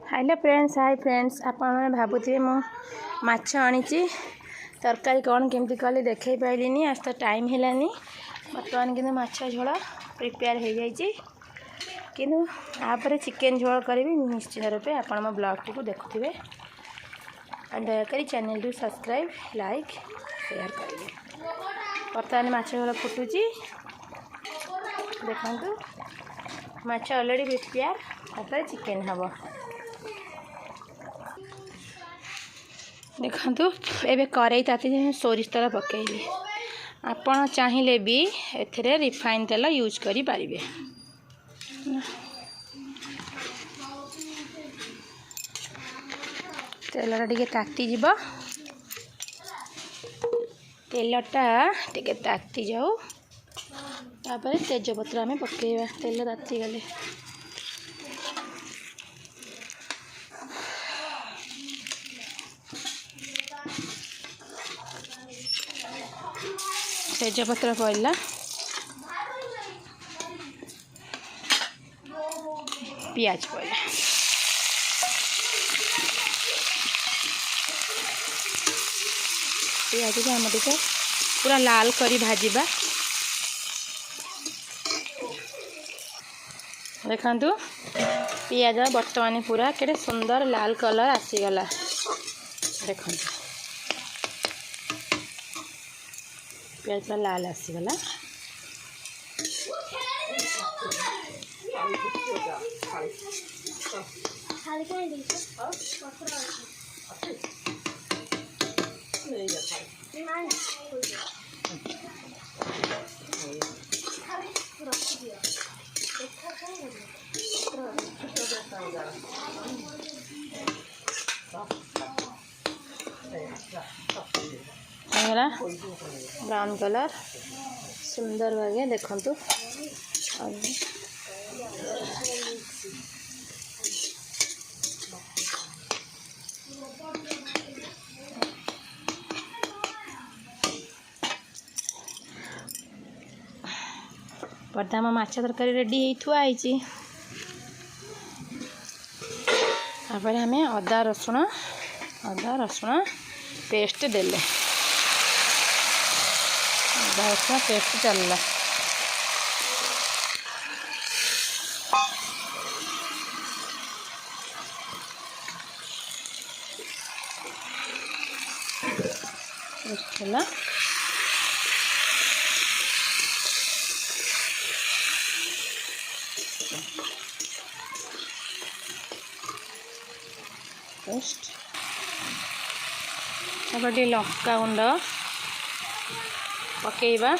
Hello friends, hi friends. आपने भावुवे मु माछ आनी तरकारी कौन केमती कली देखे पाइलिनी। आज तो टाइम हेलानी। बर्तमान कि माछ झोल प्रिपेयर हो जाइए कि चिकेन झोल करी निश्चित रूपे आपण मो ब्लॉग टी देखुवे। दयाकोरी चैनल टू सब्सक्राइब लाइक शेयर करेंगे। बर्तमान माछ झोल फुटुची देखु। माछ ऑलरेडी प्रिपेयर चिकेन हम देखु। एबे करेई ताती सोरिष तेल पकेली। आपण चाहिए भी एथिरे रिफाइन तेल यूज करि पारिबे। तेलटा टिके ताती जीव। तेलटा टिके ताती जाऊ तापर तेजपत्र आमे पकेइबा। तेल ताती गले तेजपत्र पड़ला। पियाज पड़ला। पियाज को हम टिके पूरा लाल करी भाजीबा। देखंतु पियाज बर्तमान पूरा केटे सुंदर लाल कलर आसीगला। देखंतु पियाज पूरा लाल आसीगला। ब्राउन कलर सुंदर भागे देखंतु। बर्तमान माछ तरकारी रेडी होई। तापर हमें अदा रसुण पेस्ट देले। अदा रसुण पेस्ट चलला। पेस्ट चला। पेस्ट लंका गुंड पकेइबा।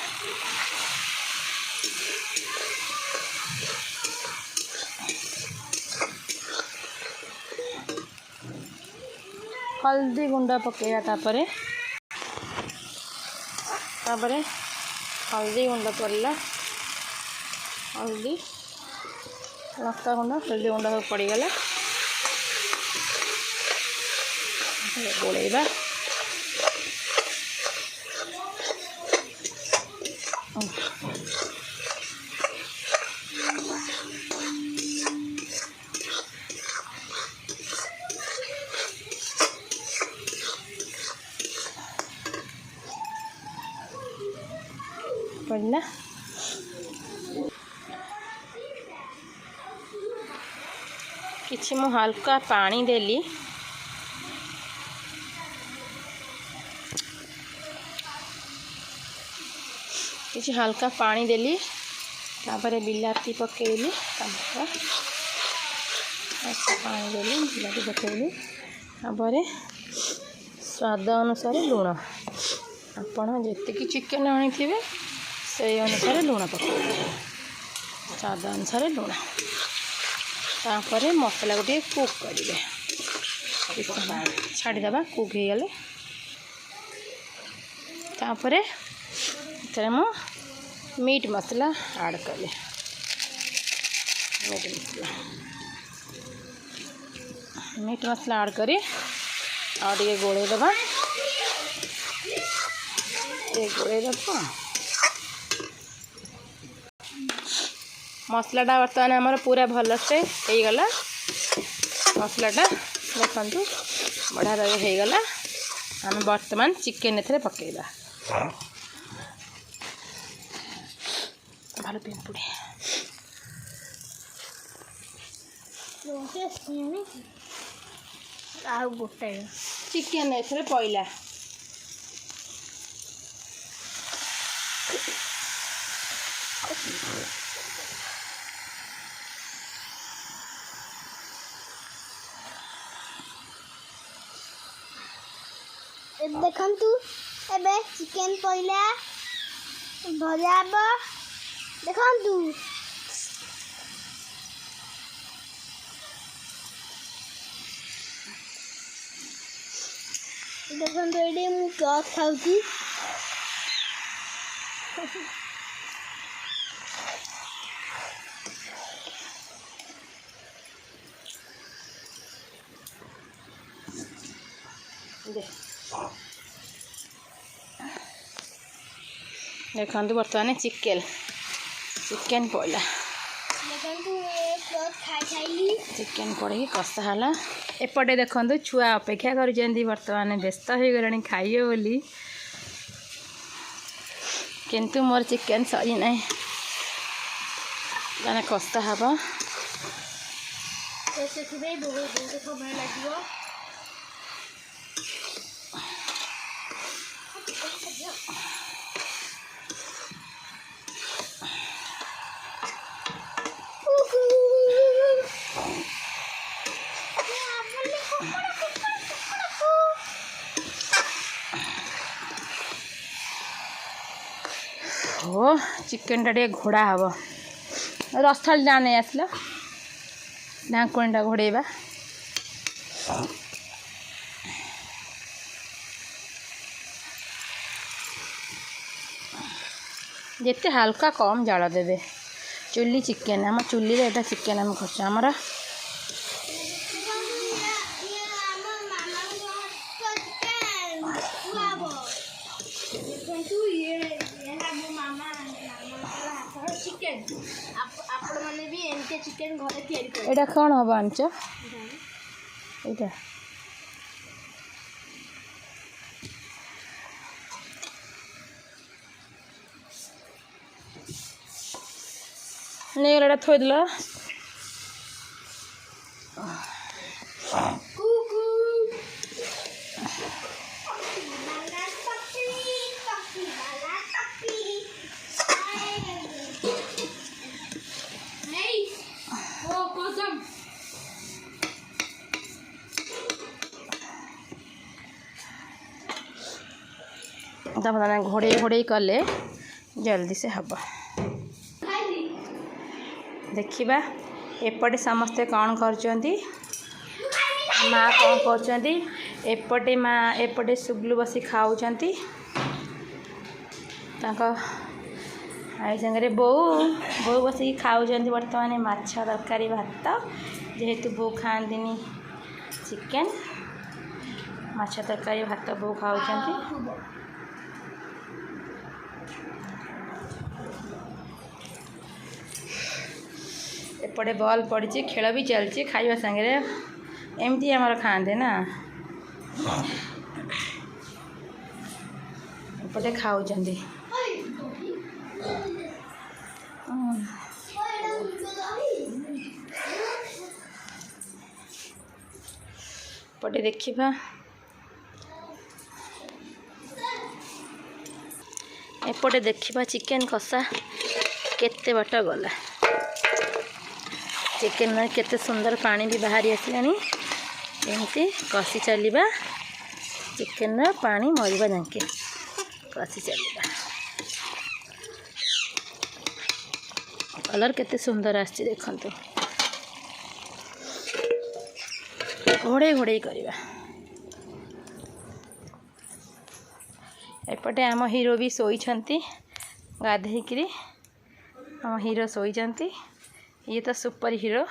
हल्दी गुंड पकेइबा। तापरे हल्दी गुंड पड़ला। हल्दी लंका गुंड हल्दी गुंड सब पड़गला। गोलेबा। पड़ना किछि मु हल्का पानी देली। किछि हल्का पानी देली। तापर बिलाती पकेली। पानी देली बिलाती पकेली। तापर स्वाद अनुसार लुण आपण जेतिकी चिकेन आनी थे से अनुसार लुण पकेइबे। स्वाद अनुसार लुण। तापर मसला गोटे कुक करेंगे। छाड़ीदबा कुक हो गले। तापर मु मीट मसला ऐड कले। मीट मसला ऐड करी आगे गोले दबा। मसलाटा बर्तमान आमर पूरा भल से हो गला। मसलाटा देखु बढ़िया रही होगला। आम बर्तमान चिकेन एथे पकेबा। भल पिंपुड़ी गोटे चिकेन एथे पईला। देखंतु एबे चिकेन पईला भजा अब देखंतु देखंतु एडी मु केक खाउची। देखु बर्तमान चिकेन पड़ा चिकेन पड़े कषा है। एपटे देखु छुआ अपेक्षा कर बर्तमान व्यस्त हो गले खाइए बोली किंतु मोर चिकेन सरी ना मैंने कषा हम समय लगे। हो चिकेन टा घोड़ा हम रसथाली ना नहीं आसला ढाकुणीटा घोड़ेबा। जिते हल्का कम जाल देवे चुली चिकेन आम चुली रे चिकेन आम कर आमर एटा कौन हम आंच एटा नहीं गला थोड़ दिला घोड़े घोड़े कले जल्दी से हब। देखिबा एपटे समस्ते कौन करचंती माँ कौन करचंती एपटे माँ एपटे सुगलु बसी खाऊचंती आई संगे बो बो बसी खाऊचंती वर्तमान माछ तरकारी भात जेहेतु बो खांदिनी चिकेन माछ तरकारी भात बो खाऊचंती। एपटे बॉल पड़ी खेल भी चलती खाइबा संगे एमती आमर खाते ना एपटे खाऊचंती। पटे देखिबा एपटे देखिबा चिकेन कषा केते बाट गला चिकेन में केते सुंदर पानी भी बाहरी आसलानी एमती कषि चलवा चिकेन पानी मरवा जाके कषि चलवा कलर केते सुंदर आसी देखंतु घोड़े घोड़े करवा। एपटे आम हीरो भी शोइछंती गाधेकरी आम हीरो शोइछंती ये तो सुपर हीरो।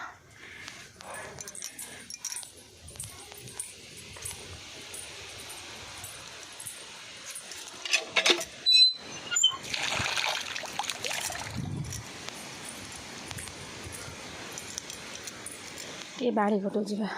ये बाड़ी घटो जा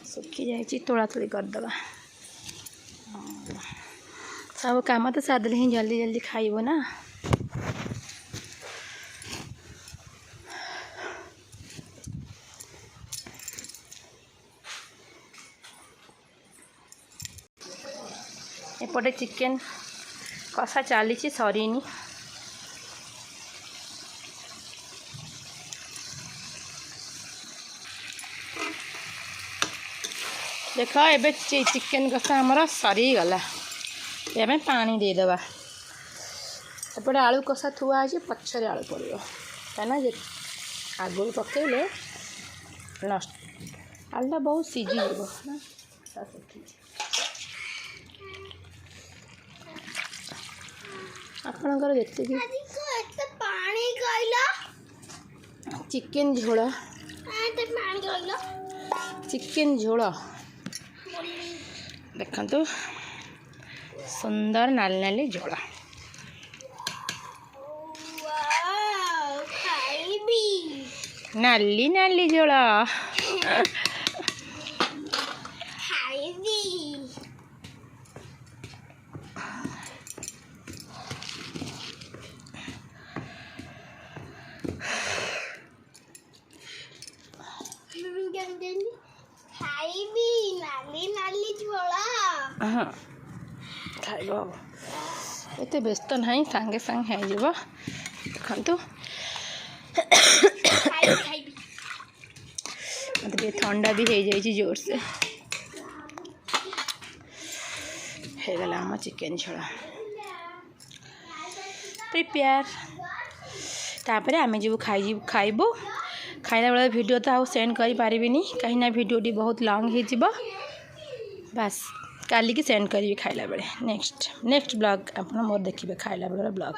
सुखी जाइए तोड़ा तोड़ी करदे सब काम तो सादले ही जल्दी जल्दी खाइब ना। एपटे चिकेन कषा चली सरीनी देख ए चिकेन कषा आमर सरीगला ये पानी देदेवा एपटे आलू कषा थुआ है पछरे आलू पड़ो कहीं आगु पकड़े नष्ट आलूटा बहुत सीझी ना आपणकर जी चिकेन झोल चिकेन झोल देखु सुंदर नाली नाली झोल नाली नाली झोल हाँ खाइब एत व्यस्त ना सांगे सांगे हो देखु मतलब ठंडा भी हो जाए जोर से होगला आम चिकेन झोल प्रिपेयर तापर आम जीव खाइबू खाइला बेले वीडियो तो आउ सेंड करि पारिबिनी कहीं वीडियो बहुत लॉन्ग हो बस काली की सेंड करी खाइला बेले नेक्स्ट ब्लॉग आप मोर देखिए खाइला बेले ब्लॉग।